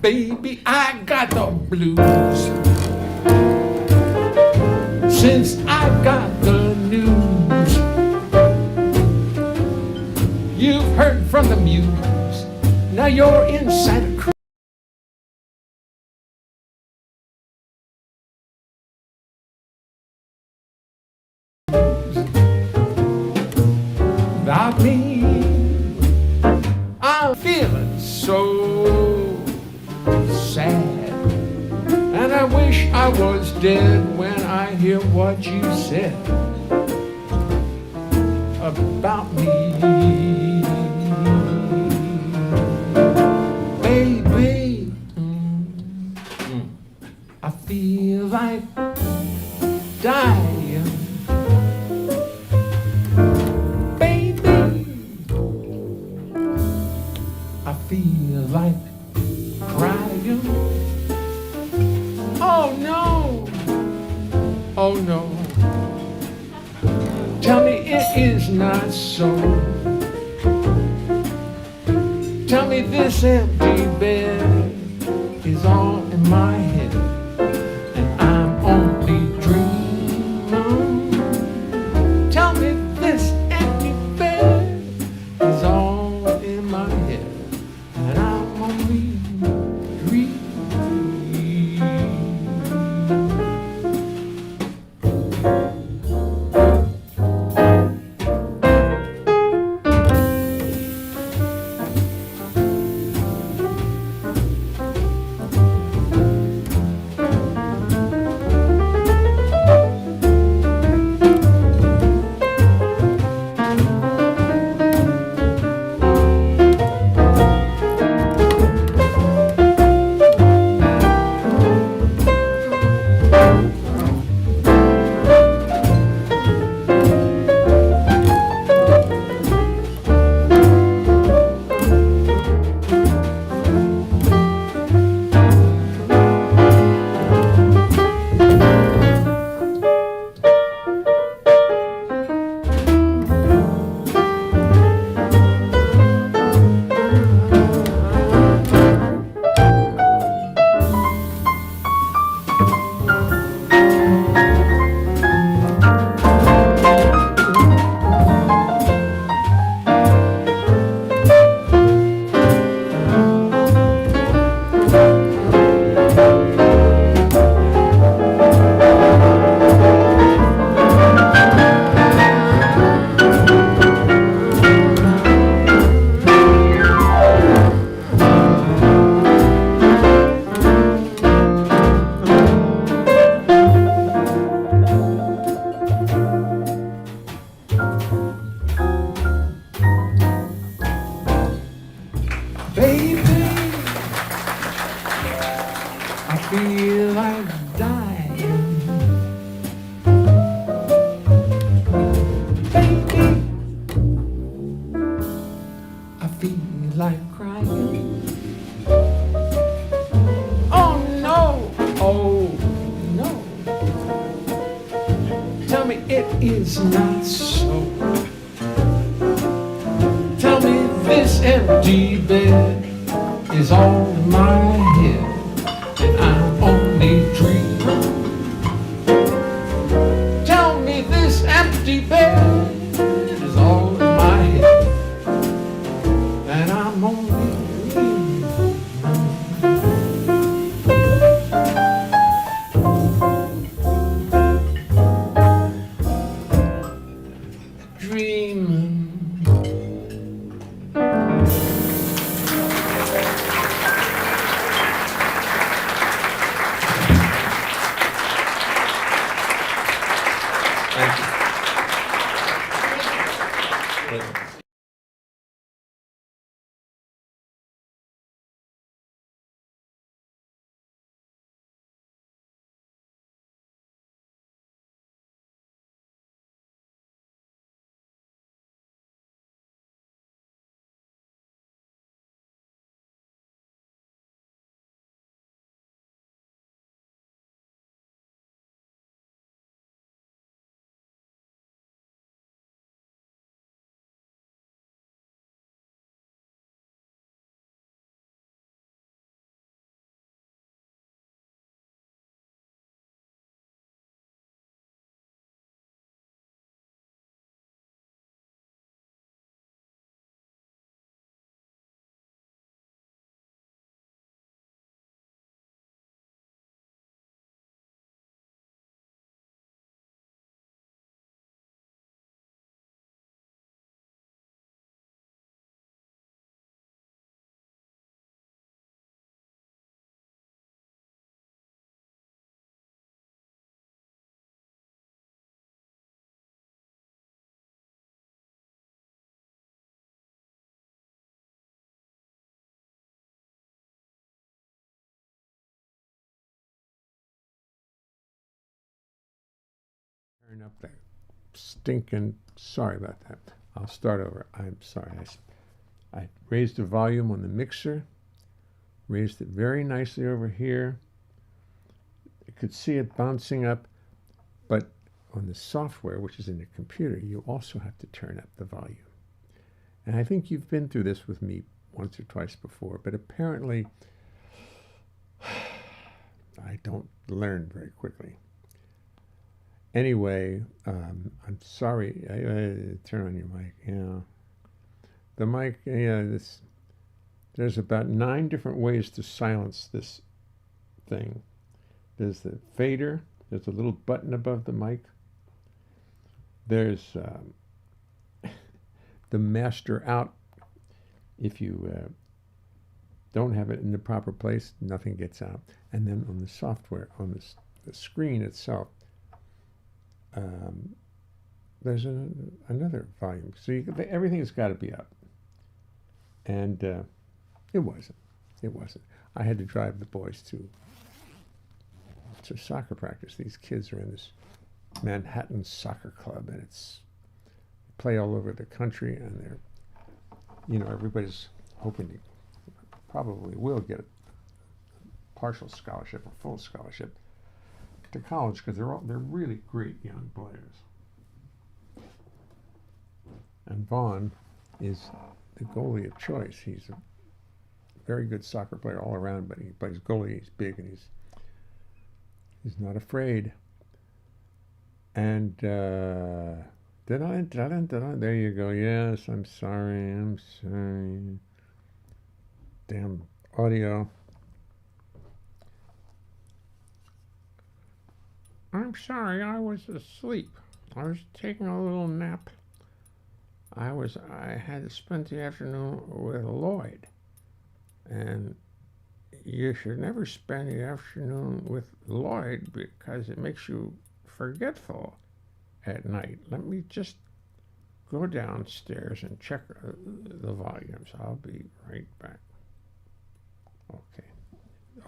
Baby, I got the blues since I got the news. You've heard from the muse, now you're inside a cruise. Without me, I'm feeling so sad, and I wish I was dead when I hear what you said about me. Baby, I feel like dying. Baby, I feel like crying. Oh no, oh no. Tell me it is not so. Tell me this empty bed is all in my head, and I'm only dreaming. Tell me this empty bed is all in my head, and I'm only dreaming. Baby, I feel like dying. Baby, I feel like crying. Oh no, oh no. Tell me it is not so. Tell me this empty bed is all in my head, and I'm only dreaming. Tell me this empty bed is all in my head, and I'm only dreaming. Thank you. Turn up that stinking. Sorry about that. I'll start over. I'm sorry. I raised the volume on the mixer, raised it very nicely over here. You could see it bouncing up, but on the software, which is in the computer, you also have to turn up the volume. And I think you've been through this with me once or twice before, but apparently I don't learn very quickly. Anyway, I'm sorry. Turn on your mic. Yeah, the mic. Yeah, there's about 9 different ways to silence this thing. There's the fader. There's a little button above the mic. There's the master out. If you don't have it in the proper place, nothing gets out. And then on the software, on the screen itself, there's another volume. So everything's got to be up. And it wasn't. It wasn't. I had to drive the boys to soccer practice. These kids are in this Manhattan soccer club, and they play all over the country, and everybody's hoping to probably will get a partial scholarship or full scholarship to college because they're really great young players. And Vaughn is the goalie of choice. He's a very good soccer player all around, but he plays goalie. He's big and he's not afraid. And there you go. Yes, I'm sorry. Damn audio. I'm sorry, I was asleep. I was taking a little nap. I had to spend the afternoon with Lloyd. And you should never spend the afternoon with Lloyd because it makes you forgetful at night. Let me just go downstairs and check the volumes. I'll be right back. Okay.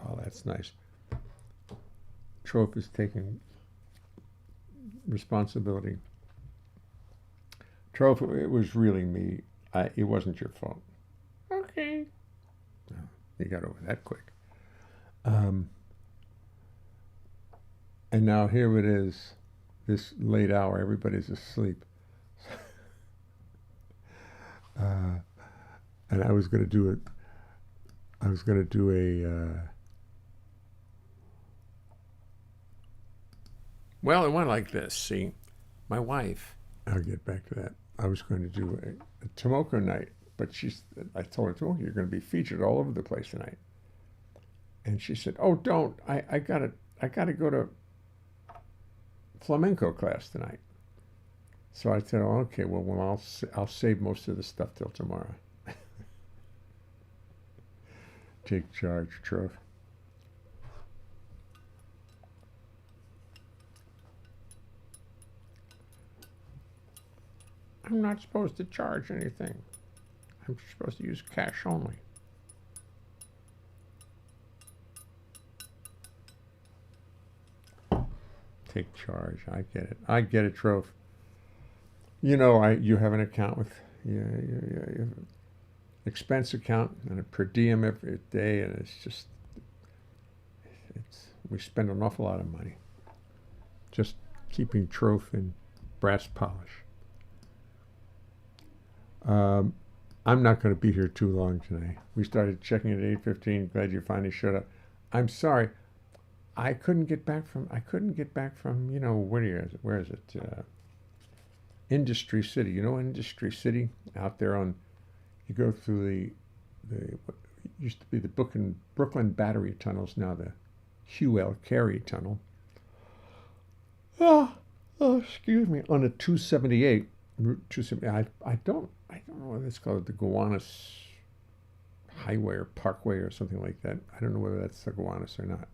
Oh, that's nice. Trope is taking responsibility. Trope, it was really me. It wasn't your fault. Okay. No, you got over that quick. And now here it is, this late hour, everybody's asleep. And I was going to do it. I was going to do well, it went like this. See, my wife, I'll get back to that. I was going to do a Tomoko night, but I told her, Tomoko, you're going to be featured all over the place tonight. And she said, oh, don't. I gotta go to flamenco class tonight. So I said, oh, okay, well, I'll save most of the stuff till tomorrow. Take charge, Trove. I'm not supposed to charge anything. I'm supposed to use cash only. Take charge. I get it. I get it, Trove. You know, you have an account with you have an expense account and a per diem every day, and we spend an awful lot of money just keeping Trove in brass polish. I'm not going to be here too long today. We started checking at 8:15. Glad you finally showed up. I'm sorry. I couldn't get back from, where is it? Industry City. You know Industry City? Out there you go through the what used to be the Brooklyn Battery tunnels, now the Hugh L. Carey tunnel. Oh, excuse me. On a 278, Route 278. I don't know whether it's called the Gowanus Highway or Parkway or something like that. I don't know whether that's the Gowanus or not.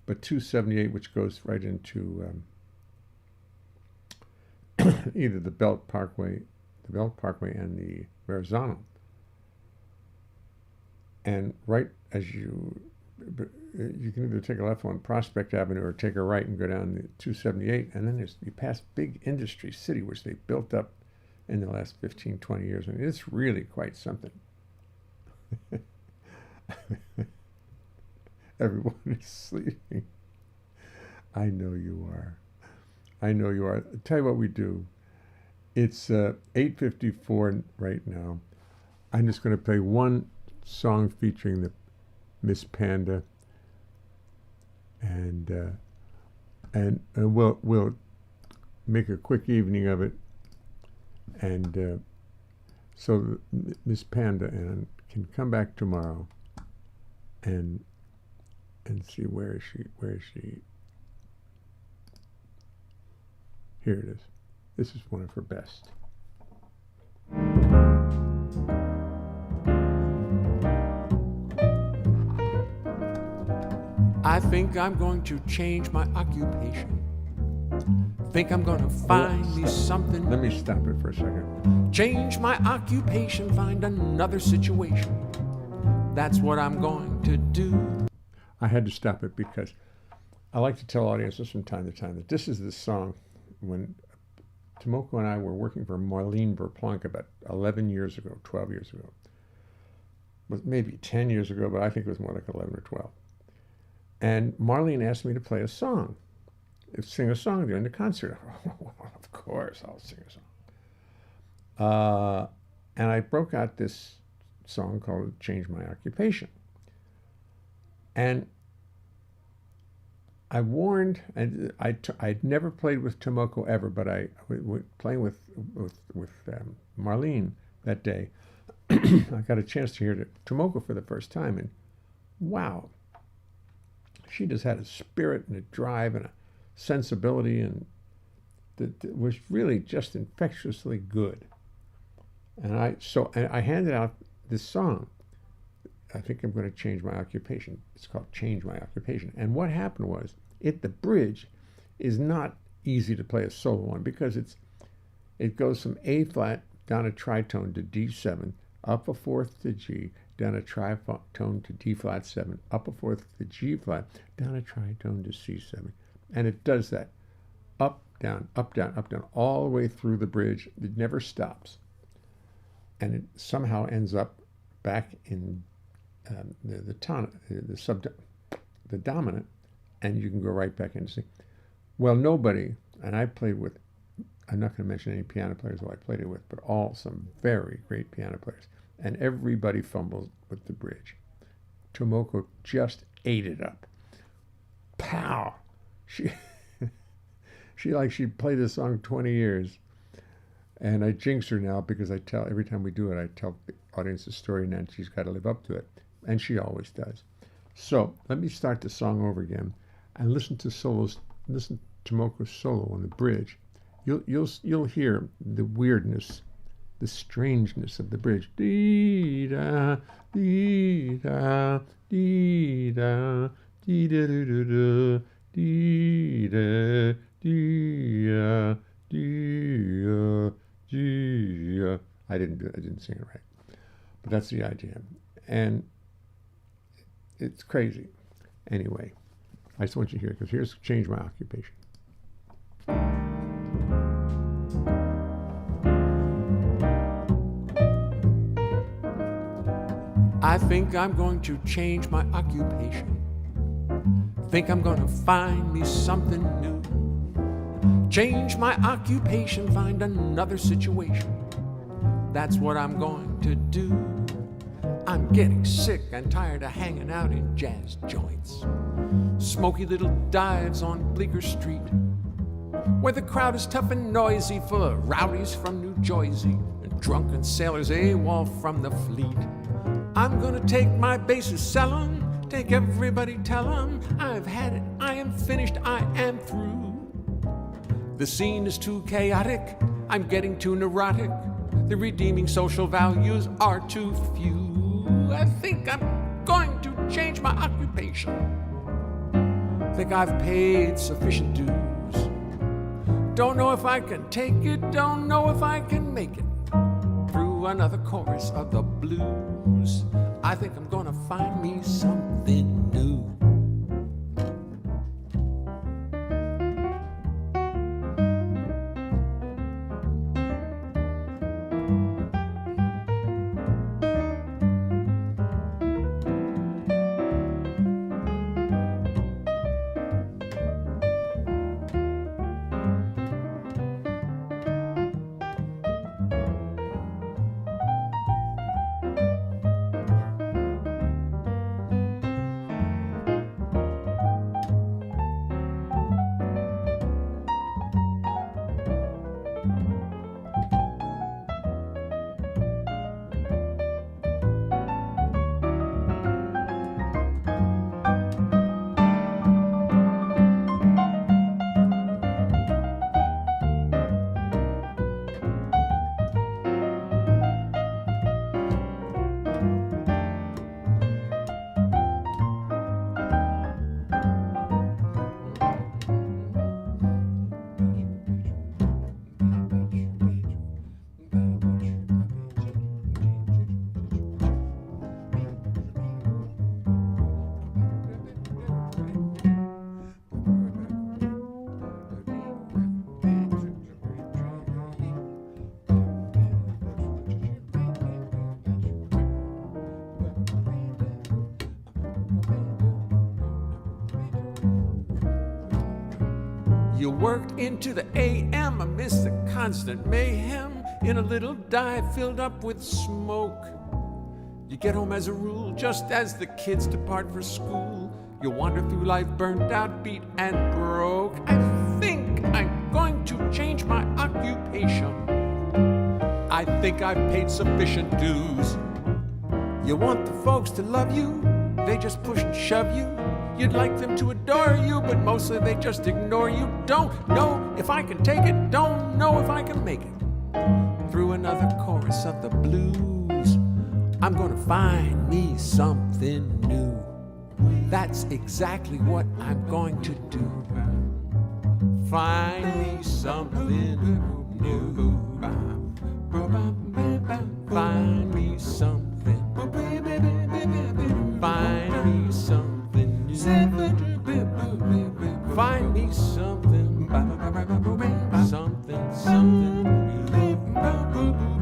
But 278, which goes right into either the Belt Parkway and the Verrazano. And right as you you can either take a left on Prospect Avenue or take a right and go down the 278, and then you pass big industry city, which they built up in the last 15, 20 years. I mean, it's really quite something. Everyone is sleeping. I know you are. I know you are. I'll tell you what we do. It's 8:54 right now. I'm just going to play one song featuring the Miss Panda, and we'll make a quick evening of it. And so Miss Panda and can come back tomorrow and see where is she. Here it is. This is one of her best. I think I'm going to change my occupation. Think I'm going to find me something. Let me stop it for a second. Change my occupation, find another situation. That's what I'm going to do. I had to stop it because I like to tell audiences from time to time that this is the song when Tomoko and I were working for Marlene Verplank about 11 years ago, 12 years ago. It was maybe 10 years ago, but I think it was more like 11 or 12. And Marlene asked me to play a song, sing a song during the concert. Of course, I'll sing a song. And I broke out this song called Change My Occupation. And I warned, and I'd never played with Tomoko ever, but playing with Marlene that day, I got a chance to hear Tomoko for the first time, and wow, she just had a spirit and a drive and a sensibility, and that was really just infectiously good. And I handed out this song. I think I'm going to change my occupation. It's called Change My Occupation. And what happened was, the bridge is not easy to play a solo on because it goes from A flat down a tritone to D7, up a fourth to G, down a tritone to D flat 7, up a fourth to G flat, down a tritone to C7. And it does that up, down, up, down, up, down, all the way through the bridge. It never stops. And it somehow ends up back in the dominant, and you can go right back into sing. Well, nobody, and I played with, I'm not going to mention any piano players who I played it with, but some very great piano players, and everybody fumbles with the bridge. Tomoko just ate it up. Pow! She played this song 20 years, and I jinx her now because every time we do it, I tell the audience the story, and then she's got to live up to it. And she always does. So let me start the song over again and listen to Tomoko's solo on the bridge. You'll hear the weirdness, the strangeness of the bridge. Dee da, dee da, dee da, dee da da da, dee da, dee da, dee da, dee da. I didn't sing it right, but that's the idea. And it's crazy. Anyway, I just want you to hear it because here's Change My Occupation. I think I'm going to change my occupation. Think I'm going to find me something new. Change my occupation, find another situation. That's what I'm going to do. I'm getting sick and tired of hanging out in jazz joints, smoky little dives on Bleecker Street, where the crowd is tough and noisy, full of rowdies from New Jersey and drunken sailors AWOL from the fleet. I'm gonna take my bases, sell 'em, take everybody, tell 'em I've had it, I am finished, I am through. The scene is too chaotic, I'm getting too neurotic, the redeeming social values are too few. I think I'm going to change my occupation. Think I've paid sufficient dues. Don't know if I can take it, don't know if I can make it through another chorus of the blues. I think I'm gonna find me something new. You worked into the AM amidst the constant mayhem in a little dive filled up with smoke. You get home as a rule just as the kids depart for school. You wander through life burned out, beat and broke. I think I'm going to change my occupation. I think I've paid sufficient dues. You want the folks to love you, they just push and shove you. You'd like them to adore you, but mostly they just ignore you. Don't know if I can take it, don't know if I can make it through another chorus of the blues. I'm gonna find me something new. That's exactly what I'm going to do. Find me something new. Find me something. Find me something new. Find me something. Something new.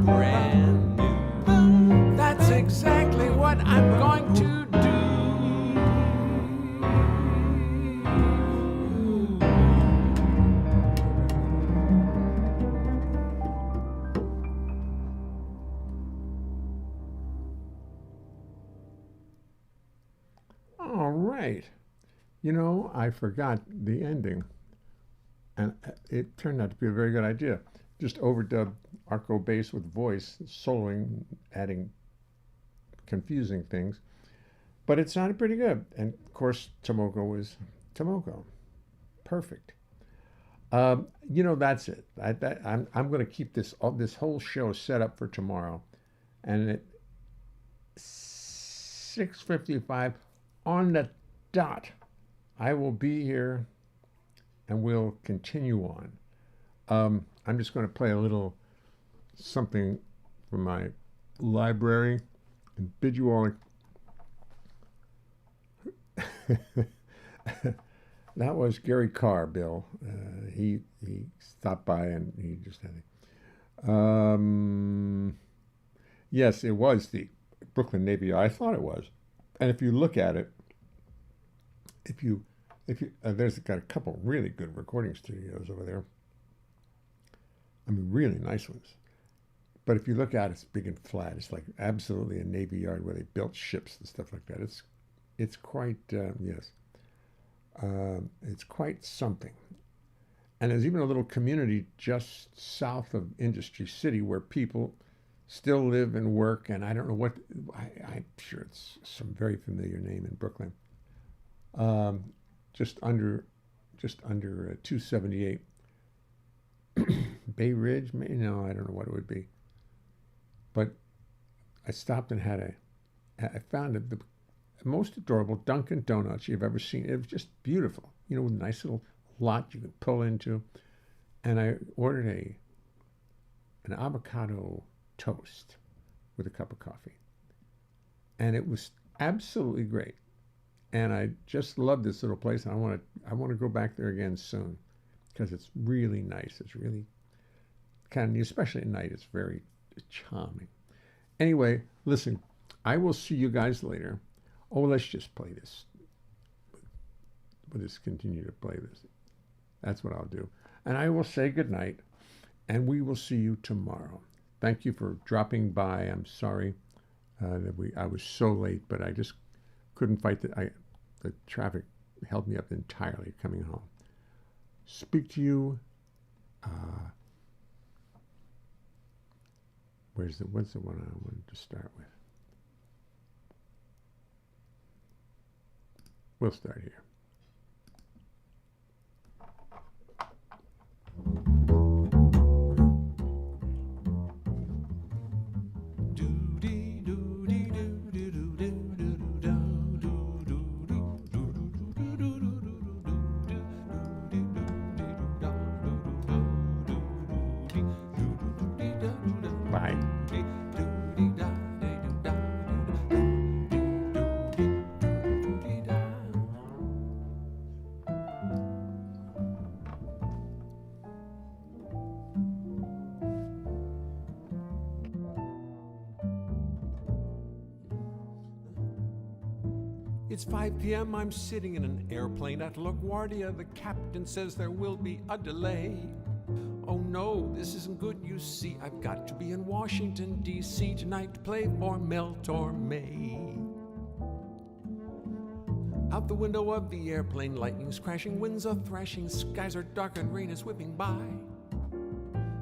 Brand new. That's exactly what I'm going to do. All right. You know, I forgot the ending, and it turned out to be a very good idea. Just overdub arco bass with voice, soloing, adding confusing things, but it sounded pretty good. And of course, Tomoko was Tomoko. Perfect. You know, that's it. I'm going to keep this whole show set up for tomorrow, and at 6:55 on the dot, I will be here, and we'll continue on. I'm just going to play a little something from my library and bid you all. That was Gary Carr, Bill. He stopped by and he just had it. Yes, it was the Brooklyn Navy. I thought it was. And if you look at it, if you there's got a couple really good recording studios over there. I mean, really nice ones. But if you look at it, it's big and flat. It's like absolutely a Navy yard where they built ships and stuff like that. It's quite yes. It's quite something. And there's even a little community just south of Industry City where people still live and work. And I don't know what, I'm sure it's some very familiar name in Brooklyn. Just under 278. Bay Ridge? No, I don't know what it would be. But I stopped and I found the most adorable Dunkin' Donuts you've ever seen. It was just beautiful. You know, with a nice little lot you could pull into. And I ordered an avocado toast with a cup of coffee. And it was absolutely great. And I just love this little place. And I want to go back there again soon because it's really nice. It's really kind of, especially at night, it's very charming. Anyway, listen, I will see you guys later. Oh, let's just play this. We'll just continue to play this. That's what I'll do. And I will say goodnight, and we will see you tomorrow. Thank you for dropping by. I'm sorry that I was so late, but I just couldn't fight the traffic held me up entirely coming home. Speak to you. What's the one I wanted to start with? We'll start here. Bye. It's 5 p.m., I'm sitting in an airplane at LaGuardia. The captain says there will be a delay. Oh no, this isn't good, you see. I've got to be in Washington, D.C. tonight to play for Mel Torme. Out the window of the airplane, lightning's crashing, winds are thrashing, skies are dark and rain is whipping by.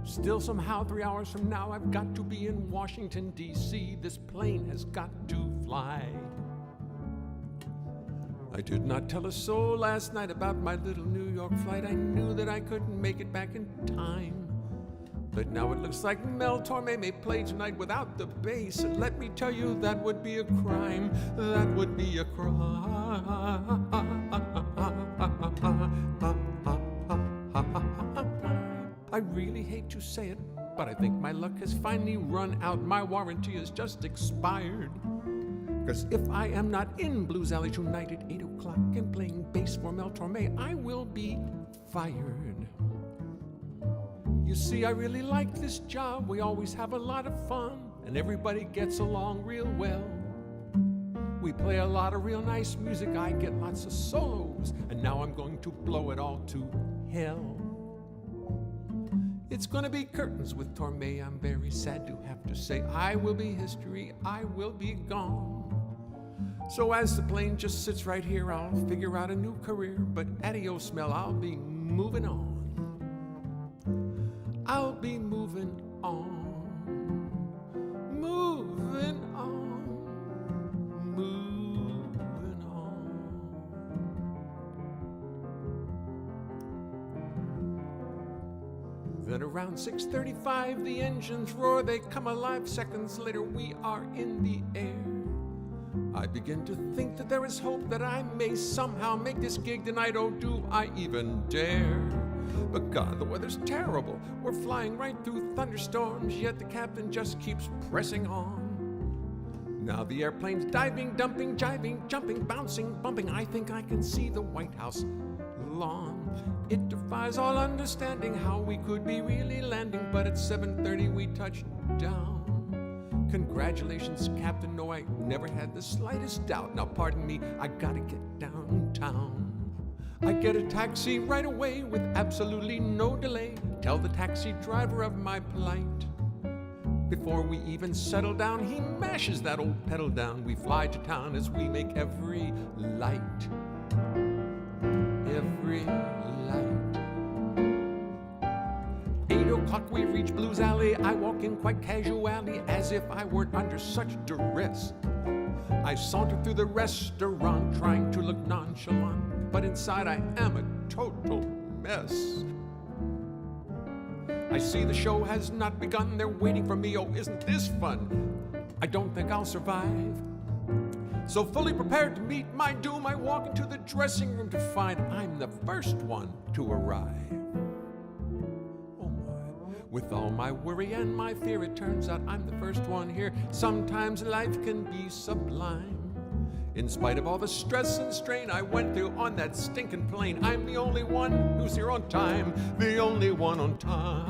Still somehow 3 hours from now I've got to be in Washington, D.C. This plane has got to fly. I did not tell a soul last night about my little New York flight. I knew that I couldn't make it back in time. But now it looks like Mel Torme may play tonight without the bass. And let me tell you, that would be a crime. That would be a crime. I really hate to say it, but I think my luck has finally run out. My warranty has just expired. 'Cause if I am not in Blues Alley tonight at 8 o'clock and playing bass for Mel Torme, I will be fired. You see, I really like this job. We always have a lot of fun, and everybody gets along real well. We play a lot of real nice music. I get lots of solos, and now I'm going to blow it all to hell. It's gonna be curtains with Torme. I'm very sad to have to say I will be history. I will be gone. So as the plane just sits right here, I'll figure out a new career. But adios, Mel, I'll be moving on. I'll be moving on. Moving on. Moving on. Then around 6:35, the engines roar, they come alive. Seconds later, we are in the air. I begin to think that there is hope that I may somehow make this gig tonight. Oh, do I even dare? But God, the weather's terrible. We're flying right through thunderstorms, yet the captain just keeps pressing on. Now the airplane's diving, dumping, jiving, jumping, bouncing, bumping. I think I can see the White House lawn. It defies all understanding how we could be really landing, but at 7:30 we touched down. Congratulations, Captain. No, I never had the slightest doubt. Now, pardon me, I gotta get downtown. I get a taxi right away with absolutely no delay. Tell the taxi driver of my plight. Before we even settle down, he mashes that old pedal down. We fly to town as we make every light. Every light. 8 o'clock we reach Blues Alley. I walk in quite casually, as if I weren't under such duress. I saunter through the restaurant, trying to look nonchalant, but inside I am a total mess. I see the show has not begun. They're waiting for me. Oh, isn't this fun? I don't think I'll survive. So fully prepared to meet my doom, I walk into the dressing room to find I'm the first one to arrive. With all my worry and my fear, it turns out I'm the first one here. Sometimes life can be sublime. In spite of all the stress and strain I went through on that stinking plane, I'm the only one who's here on time. The only one on time.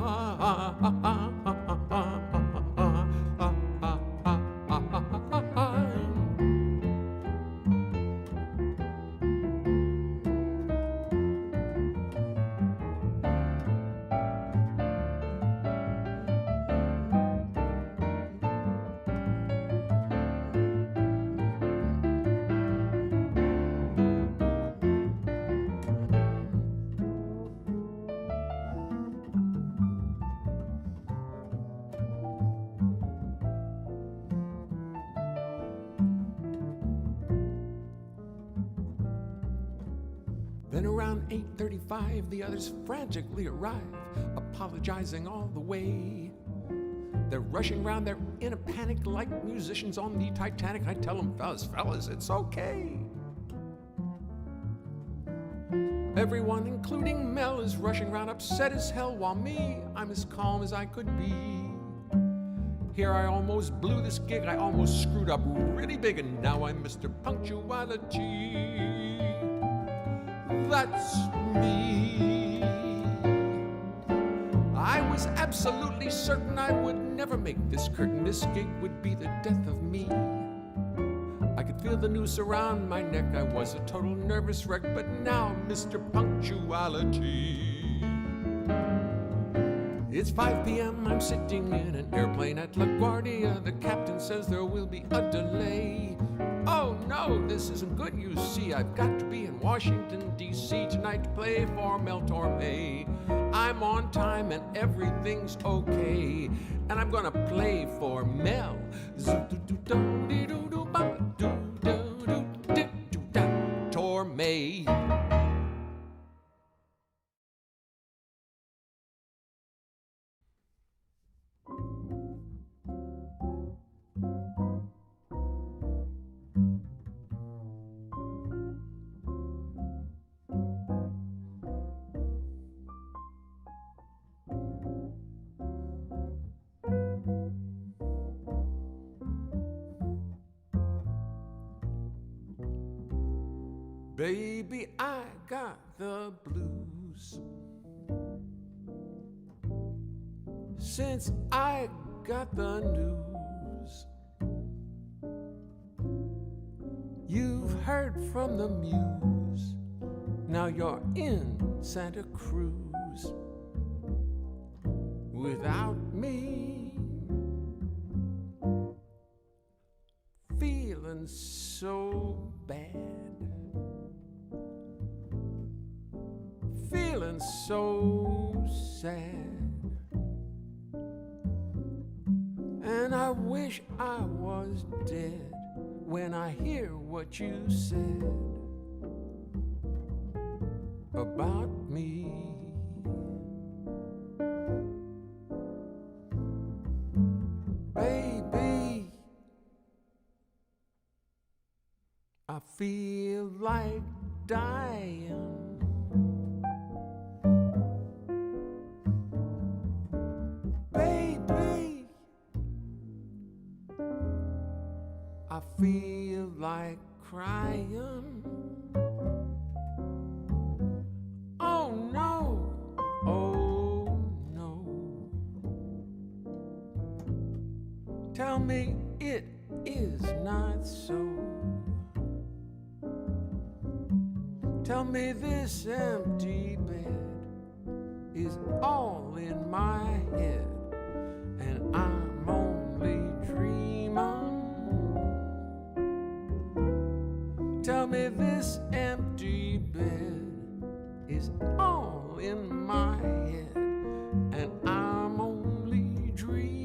Then around 8:35, the others frantically arrive, apologizing all the way. They're rushing around, they're in a panic like musicians on the Titanic. I tell them, fellas, it's okay. Everyone, including Mel, is rushing around upset as hell, while me, I'm as calm as I could be. Here I almost blew this gig, I almost screwed up really big, and now I'm Mr. Punctuality. That's me. I was absolutely certain I would never make this curtain. This gig would be the death of me. I could feel the noose around my neck. I was a total nervous wreck, but now, Mr. Punctuality. It's 5 p.m., I'm sitting in an airplane at LaGuardia. The captain says there will be a delay. Oh no, this isn't good, you see. I've got to be in Washington, D.C. tonight to play for Mel Torme. I'm on time and everything's okay, and I'm gonna play for Mel. Torme. Baby, I got the blues since I got the news. You've heard from the muse, now you're in Santa Cruz without me, feeling so bad. Feeling so sad, and I wish I was dead when I hear what you said about me. Baby, I feel like dying. I feel like crying. Oh no, oh no. Tell me it is not so. Tell me this empty bed is all in my head, and I'm only dreaming. Tell me this empty bed is all in my head, and I'm only dreaming.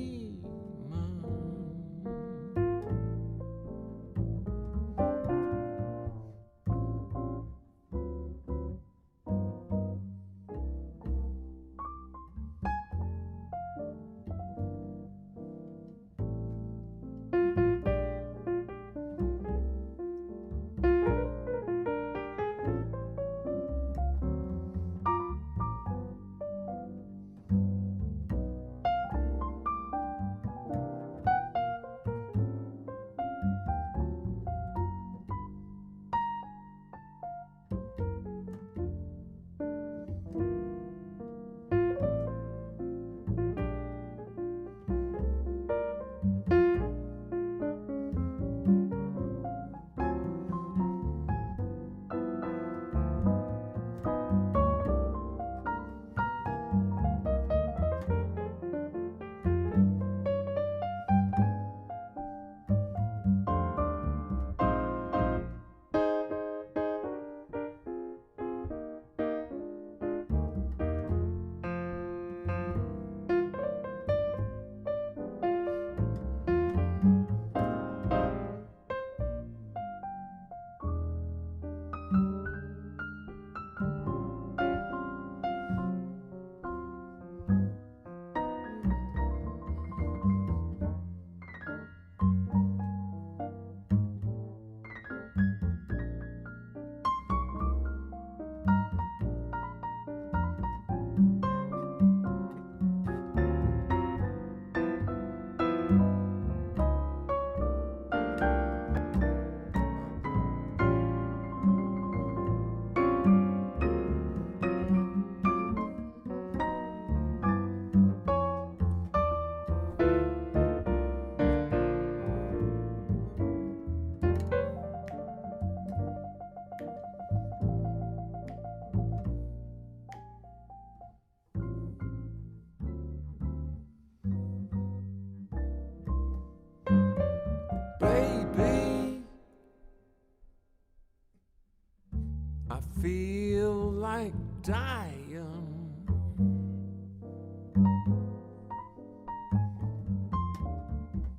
dying.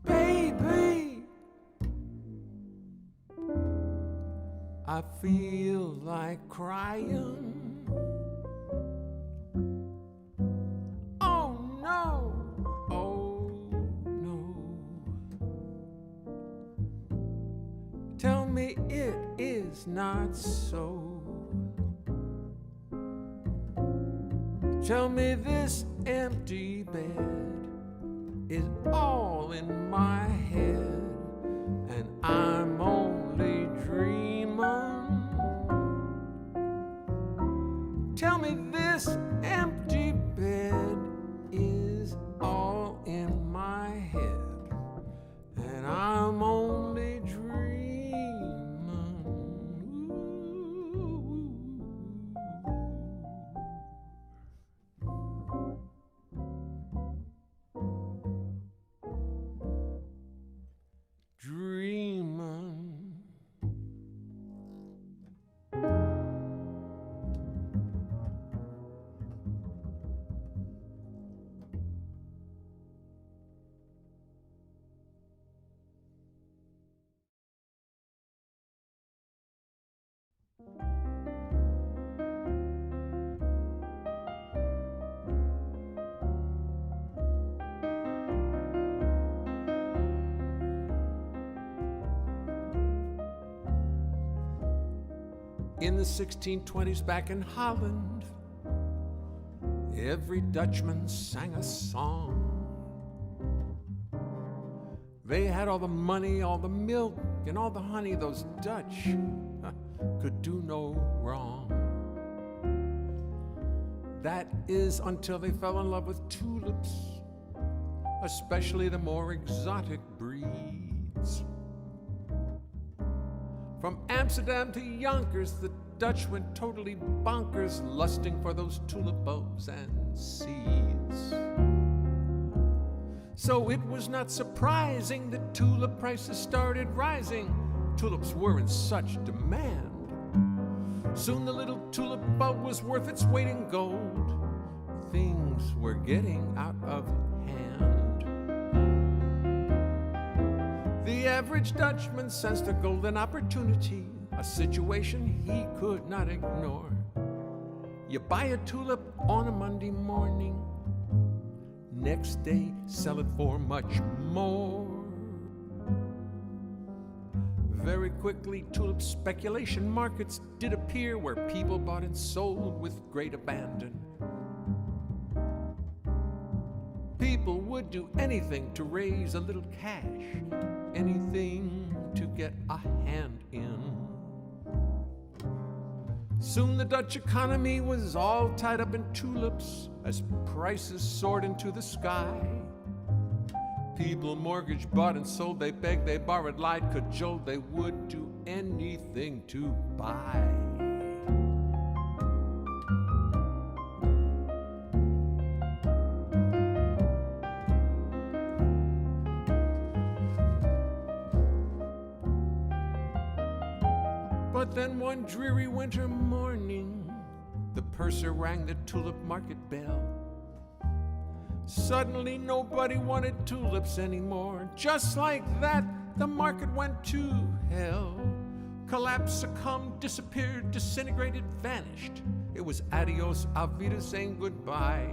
Baby, I feel like crying. Oh no, oh no. Tell me it is not so. Tell me this empty bed is all in my head, and I'm only dreaming. Tell me this empty bed is all in my head, and I'm only dreaming. Dreaming. In the 1620s back in Holland, every Dutchman sang a song. They had all the money, all the milk, and all the honey. Those Dutch could do no wrong. That is until they fell in love with tulips, especially the more exotic breeds. From Amsterdam to Yonkers, the Dutch went totally bonkers, lusting for those tulip bulbs and seeds. So it was not surprising that tulip prices started rising. Tulips were in such demand. Soon the little tulip bulb was worth its weight in gold. Things were getting out of hand. The average Dutchman sensed a golden opportunity, a situation he could not ignore. You buy a tulip on a Monday morning, next day sell it for much more. Very quickly, tulip speculation markets did appear, where people bought and sold with great abandon. People would do anything to raise a little cash, anything to get a hand in. Soon the Dutch economy was all tied up in tulips as prices soared into the sky. People mortgaged, bought and sold, they begged, they borrowed, lied, cajoled, they would do anything to buy. But then one dreary winter morning, the purser rang the tulip market bell. Suddenly nobody wanted tulips anymore. Just like that, the market went to hell. Collapsed, succumbed, disappeared, disintegrated, vanished. It was adios, auf Wiedersehen, saying goodbye.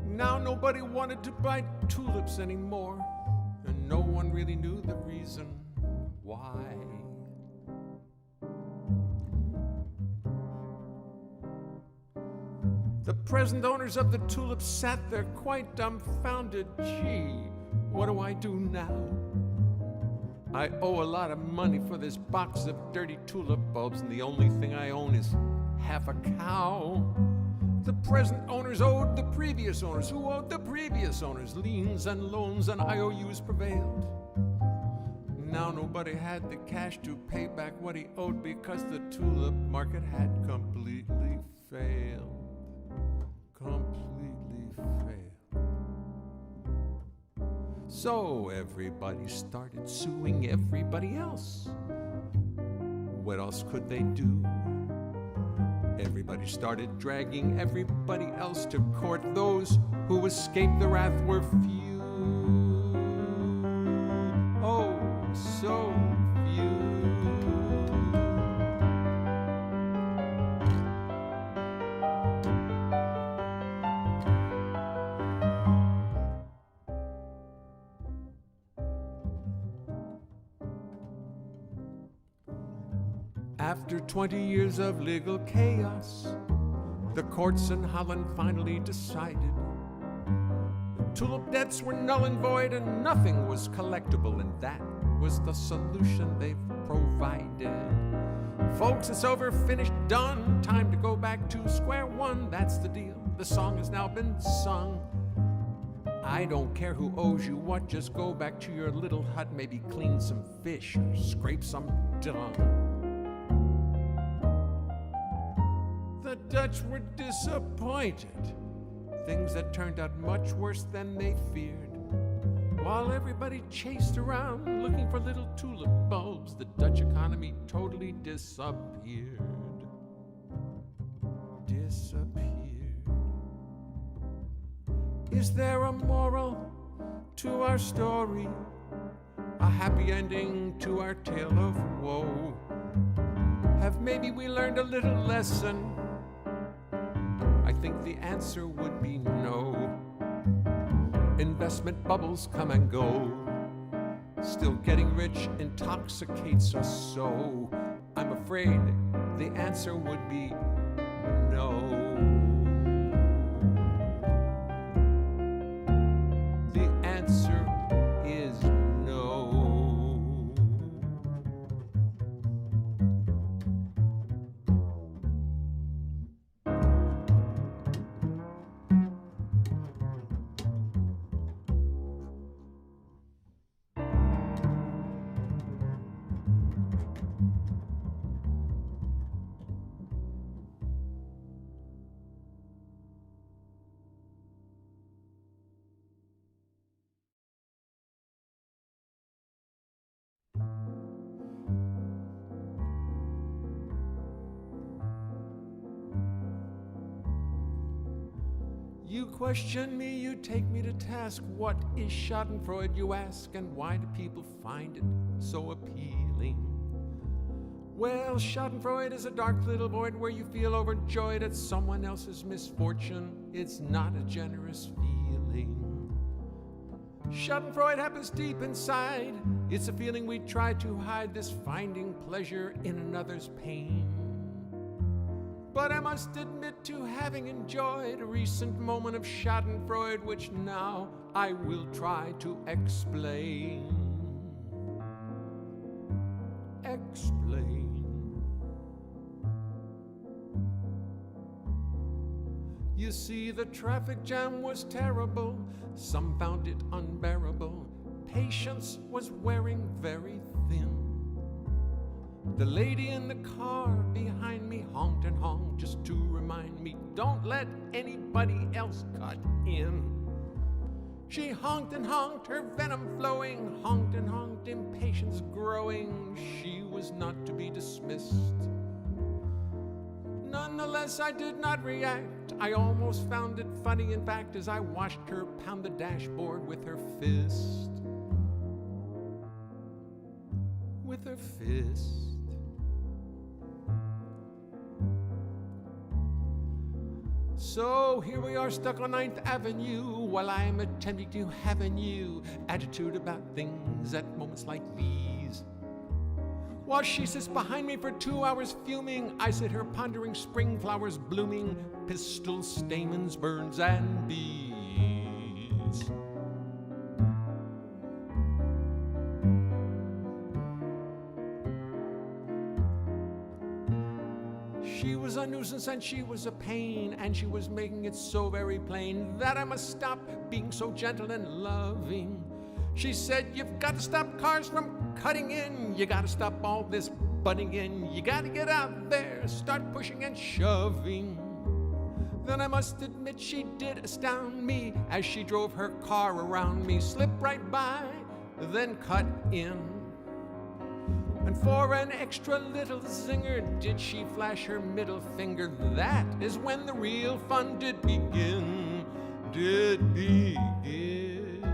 Now nobody wanted to buy tulips anymore, and no one really knew the reason why. The present owners of the tulips sat there quite dumbfounded. Gee, what do I do now? I owe a lot of money for this box of dirty tulip bulbs, and the only thing I own is half a cow. The present owners owed the previous owners, who owed the previous owners. Liens and loans and IOUs prevailed. Now nobody had the cash to pay back what he owed, because the tulip market had completely failed. Completely failed. So everybody started suing everybody else. What else could they do? Everybody started dragging everybody else to court. Those who escaped the wrath were few. Oh, so few. After 20 years of legal chaos, the courts in Holland finally decided the tulip debts were null and void and nothing was collectible, and that was the solution they've provided. Folks, it's over, finished, done. Time to go back to square one. That's the deal. The song has now been sung. I don't care who owes you what, just go back to your little hut, maybe clean some fish or scrape some dung. The Dutch were disappointed. Things that turned out much worse than they feared. While everybody chased around looking for little tulip bulbs, the Dutch economy totally disappeared. Is there a moral to our story? A happy ending to our tale of woe? Have maybe we learned a little lesson? I think the answer would be no. Investment bubbles come and go. Still getting rich intoxicates us so. I'm afraid the answer would be no. The answer is no. You question me, you take me to task. What is Schadenfreude, you ask, and why do people find it so appealing? Well, Schadenfreude is a dark little void where you feel overjoyed at someone else's misfortune. It's not a generous feeling. Schadenfreude happens deep inside. It's a feeling we try to hide, this finding pleasure in another's pain. But I must admit to having enjoyed a recent moment of Schadenfreude, which now I will try to explain. You see, the traffic jam was terrible. Some found it unbearable. Patience was wearing very thin. The lady in the car behind me honked and honked just to remind me, don't let anybody else cut in. She honked and honked, her venom flowing, honked and honked, impatience growing. She was not to be dismissed. Nonetheless, I did not react. I almost found it funny, in fact, as I watched her pound the dashboard with her fist. With her fist. So here we are stuck on 9th Avenue while I'm attempting to have a new attitude about things at moments like these. While she sits behind me for 2 hours fuming, I sit here pondering spring flowers blooming, pistol stamens, birds, and bees. She was a nuisance and she was a pain, and she was making it so very plain that I must stop being so gentle and loving. She said, you've got to stop cars from cutting in. You got to stop all this butting in. You got to get out there, start pushing and shoving. Then I must admit she did astound me as she drove her car around me, slipped right by, then cut in. And for an extra little zinger, did she flash her middle finger? That is when the real fun did begin. Did begin.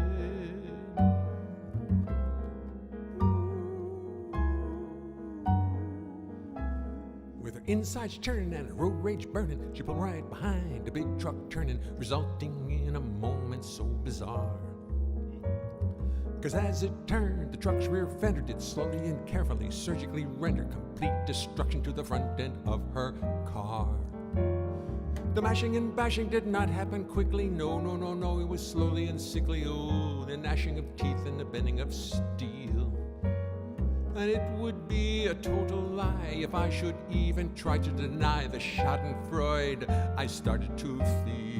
With her insides churning and her road rage burning, she pulled right behind a big truck turning, resulting in a moment so bizarre. 'Cause as it turned, the truck's rear fender did slowly and carefully, surgically render complete destruction to the front end of her car. The mashing and bashing did not happen quickly, no, no, no, no, it was slowly and sickly, oh, the gnashing of teeth and the bending of steel. And it would be a total lie if I should even try to deny the schadenfreude I started to feel.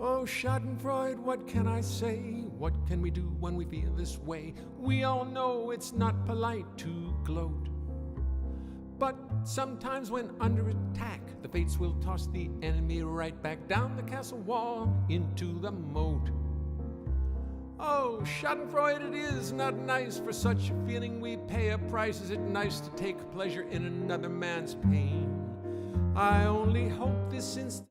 Oh, schadenfreude, what can I say? What can we do when we feel this way? We all know it's not polite to gloat. But sometimes when under attack, the fates will toss the enemy right back down the castle wall into the moat. Oh, schadenfreude, it is not nice for such a feeling we pay a price. Is it nice to take pleasure in another man's pain? I only hope this instant